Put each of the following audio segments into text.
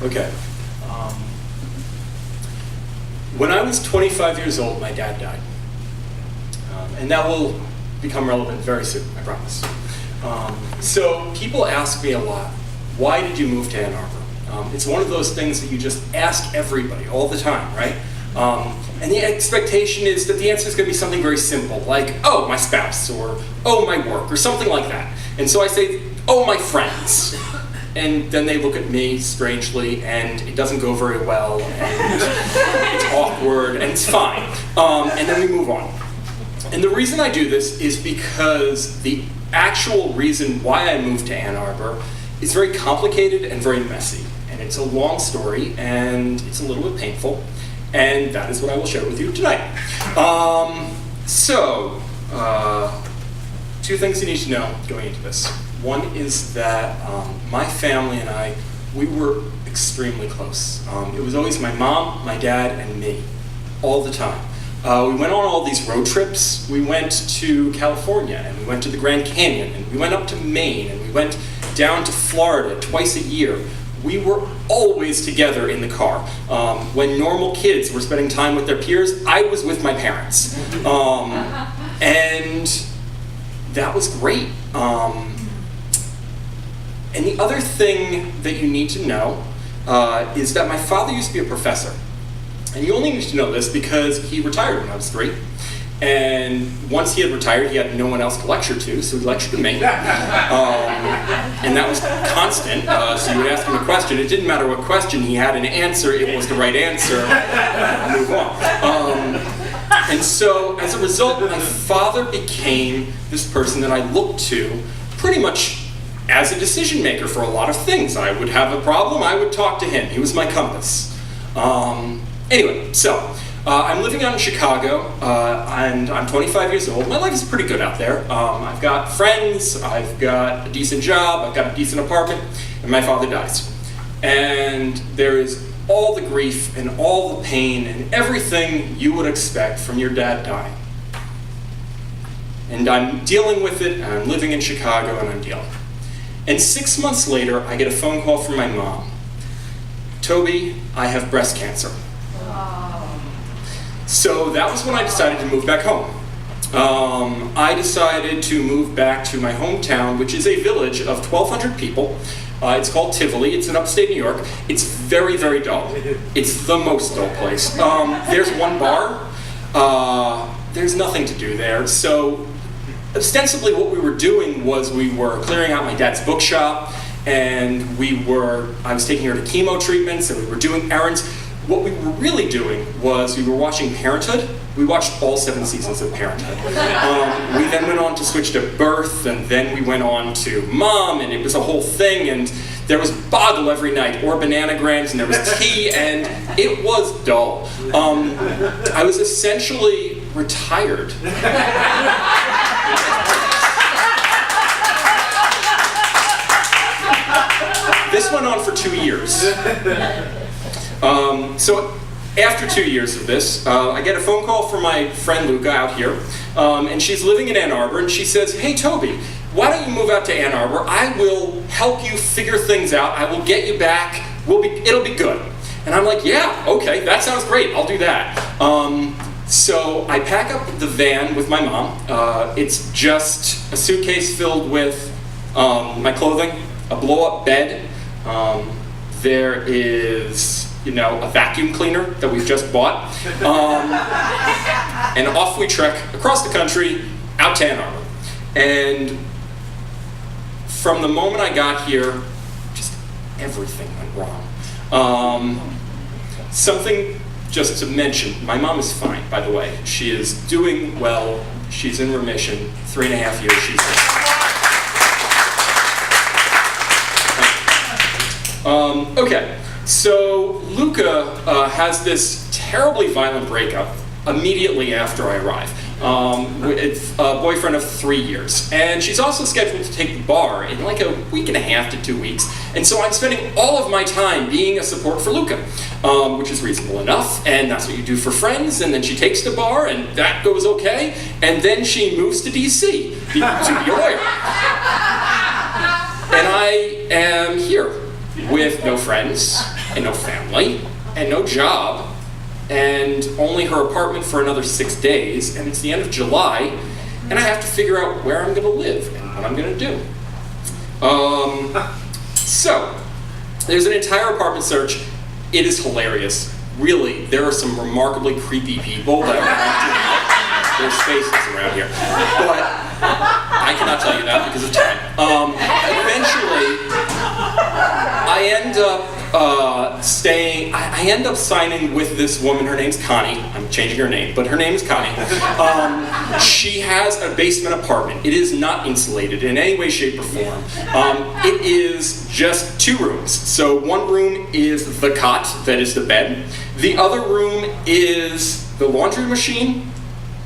Okay. When I was 25 years old, my dad died. And that will become relevant very soon, I promise. So people ask me a lot, why did you move to Ann Arbor? It's one of those things that you just ask everybody all the time, right? And the expectation is that the answer is going to be something very simple, like, oh, my spouse, or oh, my work, or something like that. And so I say, oh, my friends. And then they look at me strangely, and it doesn't go very well, and it's awkward, and it's fine. And then we move on. And the reason I do this is because the actual reason why I moved to Ann Arbor is very complicated and very messy. And it's a long story, and it's a little bit painful. And that is what I will share with you tonight. Two things you need to know going into this. One is that my family and I, we were extremely close. It was always my mom, my dad, and me, all the time. We went on all these road trips. We went to California, and we went to the Grand Canyon, and we went up to Maine, and we went down to Florida twice a year. We were always together in the car. When normal kids were spending time with their peers, I was with my parents. And that was great. And the other thing that you need to know is that my father used to be a professor. And you only need to know this because he retired when I was 3. And once he had retired, he had no one else to lecture to, so he lectured to me. And that was constant, so you would ask him a question. It didn't matter what question he had an answer, it was the right answer. Move on. And so, as a result, my father became this person that I looked to pretty much as a decision maker for a lot of things. I would have a problem, I would talk to him. He was my compass. Anyway, so I'm living out in Chicago, and I'm 25 years old. My life is pretty good out there. I've got friends, I've got a decent job, I've got a decent apartment, and my father dies. And there is all the grief and all the pain and everything you would expect from your dad dying. And I'm dealing with it, and I'm living in Chicago, and I'm dealing. And 6 months later, I get a phone call from my mom. Toby, I have breast cancer. So that was when I decided to move back home. I decided to move back to my hometown, which is a village of 1,200 people. It's called Tivoli. It's in upstate New York. It's very, very dull. It's the most dull place. There's one bar. There's nothing to do there. So ostensibly what we were doing was we were clearing out my dad's bookshop, and I was taking her to chemo treatments, and we were doing errands. What we were really doing was we were watching Parenthood. We watched all 7 seasons of Parenthood. We then went on to switch to Birth, and then we went on to Mom, and it was a whole thing, and there was Boggle every night, or Bananagrams, and there was tea, and it was dull. I was essentially retired. This went on for 2 years. So after 2 years of this, I get a phone call from my friend Luca out here, and she's living in Ann Arbor, and she says, hey Toby, why don't you move out to Ann Arbor? I will help you figure things out. I will get you back. It'll be good. And I'm like, yeah, okay, that sounds great. I'll do that. So I pack up the van with my mom. It's just a suitcase filled with my clothing, a blow-up bed. There is, a vacuum cleaner that we've just bought. And off we trek across the country, out to Ann Arbor. And from the moment I got here, just everything went wrong. Something just to mention, my mom is fine, by the way. She is doing well. She's in remission. 3.5 years she's in. Okay, so Luca has this terribly violent breakup immediately after I arrive. With a boyfriend of 3 years. And she's also scheduled to take the bar in like a week and a half to 2 weeks. And so I'm spending all of my time being a support for Luca, which is reasonable enough. And that's what you do for friends. And then she takes the bar, and that goes okay. And then she moves to DC to be a lawyer. And I am here with no friends, and no family, and no job, and only her apartment for another 6 days, and it's the end of July, and I have to figure out where I'm gonna live and what I'm gonna do. So, there's an entire apartment search. It is hilarious. Really, there are some remarkably creepy people that are acting out. There's spaces around here. But I cannot tell you that because of time. Eventually, I end up signing with this woman. Her name's Connie. I'm changing her name, but her name is Connie. She has a basement apartment. It is not insulated in any way, shape, or form. It is just 2 rooms. So one room is the cot, that is the bed. The other room is the laundry machine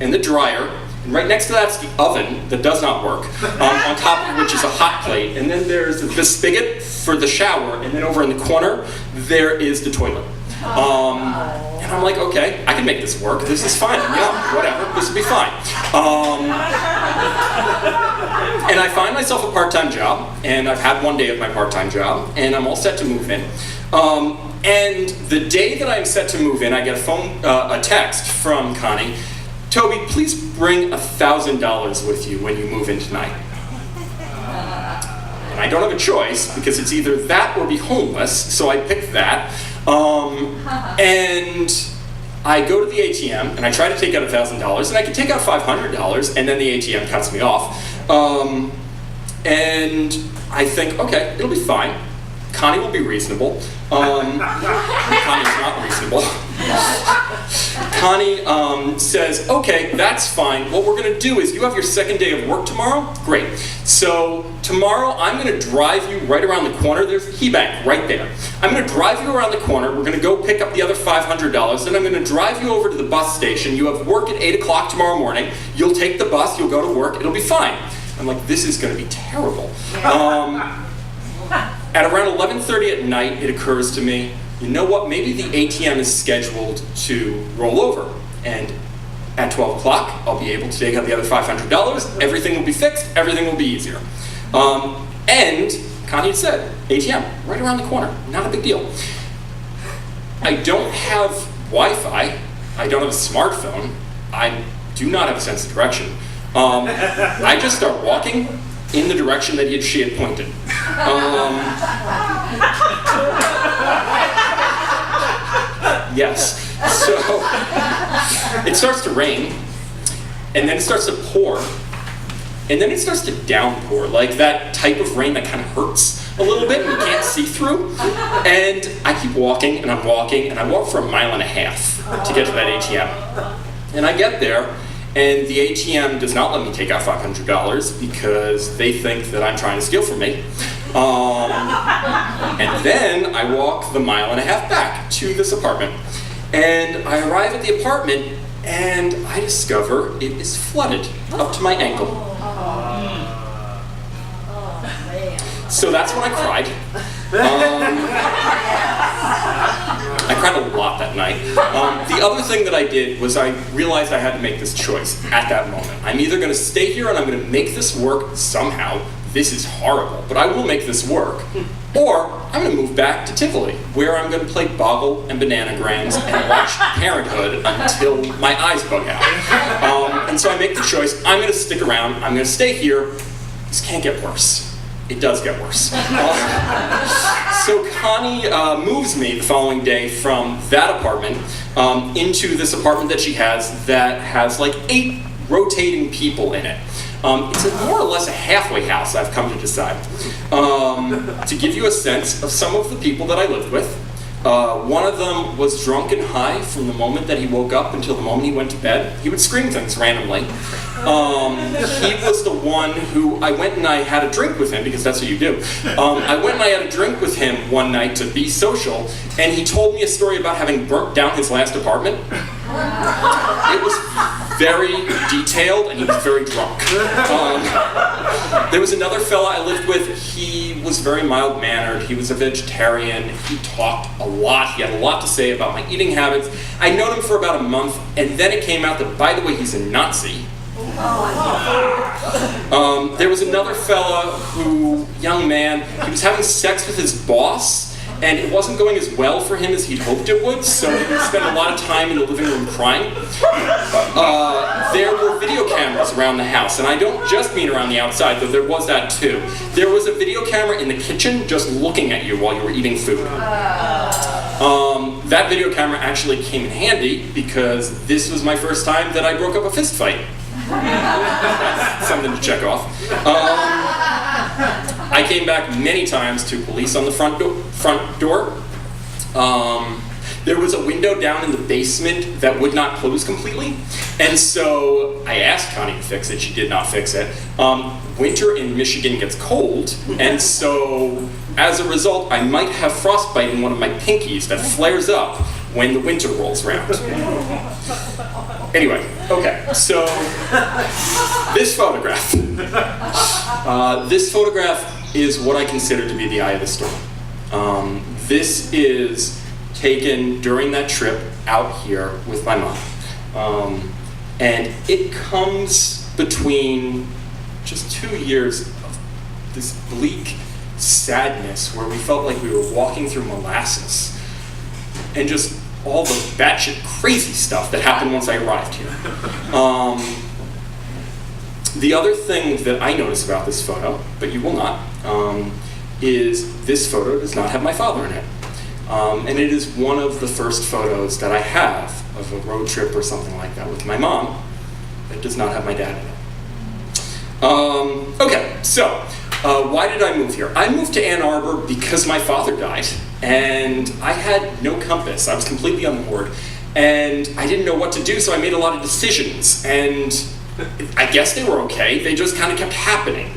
and the dryer. And right next to that's the oven that does not work, on top of which is a hot plate. And then there's the spigot for the shower, and then over in the corner, there is the toilet. And I'm like, okay, I can make this work. This is fine. Yeah, whatever. This will be fine. And I find myself a part-time job, and I've had 1 day of my part-time job, and I'm all set to move in. And the day that I'm set to move in, I get a text from Connie. Toby, please bring $1,000 with you when you move in tonight. And I don't have a choice because it's either that or be homeless, so I pick that. And I go to the ATM and I try to take out $1,000, and I can take out $500, and then the ATM cuts me off. And I think, okay, it'll be fine. Connie will be reasonable. Connie's not reasonable. Connie says, okay, that's fine. What we're going to do is, you have your second day of work tomorrow? Great. So tomorrow I'm going to drive you right around the corner. There's the key bank right there. I'm going to drive you around the corner. We're going to go pick up the other $500. Then I'm going to drive you over to the bus station. You have work at 8 o'clock tomorrow morning. You'll take the bus. You'll go to work. It'll be fine. I'm like, this is going to be terrible. At around 11:30 at night, it occurs to me, you know what, maybe the ATM is scheduled to roll over. And at 12 o'clock, I'll be able to take out the other $500, everything will be fixed, everything will be easier. And Connie had said, ATM, right around the corner, not a big deal. I don't have Wi-Fi, I don't have a smartphone, I do not have a sense of direction. I just start walking in the direction that she had pointed. Yes. So it starts to rain, and then it starts to pour, and then it starts to downpour, like that type of rain that kind of hurts a little bit and you can't see through. And I keep walking, and I'm walking, and I walk for 1.5 miles to get to that ATM. And I get there, and the ATM does not let me take out $500 because they think that I'm trying to steal from me. And then I walk the 1.5 miles back to this apartment. And I arrive at the apartment, and I discover it is flooded up to my ankle. So that's when I cried. I cried a lot that night. The other thing that I did was I realized I had to make this choice at that moment. I'm either going to stay here and I'm going to make this work somehow. This is horrible, but I will make this work. Or I'm going to move back to Tivoli, where I'm going to play Boggle and Bananagrams and watch Parenthood until my eyes bug out. And so I make the choice. I'm going to stick around. I'm going to stay here. This can't get worse. It does get worse. So Connie moves me the following day from that apartment into this apartment that she has that has like 8 rotating people in it. It's more or less a halfway house, I've come to decide. To give you a sense of some of the people that I lived with, one of them was drunk and high from the moment that he woke up until the moment he went to bed. He would scream things randomly. He was the one who, I went and I had a drink with him, because that's what you do. I went and I had a drink with him one night to be social, and he told me a story about having burnt down his last apartment. It was very detailed, and he was very drunk. There was another fella I lived with. He was very mild-mannered. He was a vegetarian. He talked a lot. He had a lot to say about my eating habits. I'd known him for about a month, and then it came out that, by the way, he's a Nazi. There was another fella who, young man, he was having sex with his boss, and it wasn't going as well for him as he'd hoped it would, so he would spend a lot of time in the living room crying. There were video cameras around the house, and I don't just mean around the outside, though there was that too. There was a video camera in the kitchen just looking at you while you were eating food. That video camera actually came in handy because this was my first time that I broke up a fist fight. Something to check off. I came back many times to police on the front door. There was a window down in the basement that would not close completely, and so I asked Connie to fix it. She did not fix it. Winter in Michigan gets cold, and so as a result, I might have frostbite in one of my pinkies that flares up when the winter rolls around. Anyway, okay, so this photograph. This photograph is what I consider to be the eye of the storm. This is taken during that trip out here with my mom. And it comes between just 2 years of this bleak sadness where we felt like we were walking through molasses and just all the batshit crazy stuff that happened once I arrived here. The other thing that I notice about this photo, but you will not, is this photo does not have my father in it. And it is one of the first photos that I have of a road trip or something like that with my mom that does not have my dad in it. Okay, so why did I move here? I moved to Ann Arbor because my father died, and I had no compass. I was completely unmoored, and I didn't know what to do, so I made a lot of decisions, and I guess they were okay. They just kind of kept happening.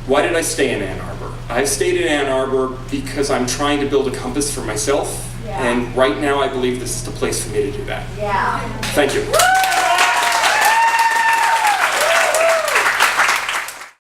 Why did I stay in Ann Arbor? I stayed in Ann Arbor because I'm trying to build a compass for myself, and right now I believe this is the place for me to do that. Yeah. Thank you.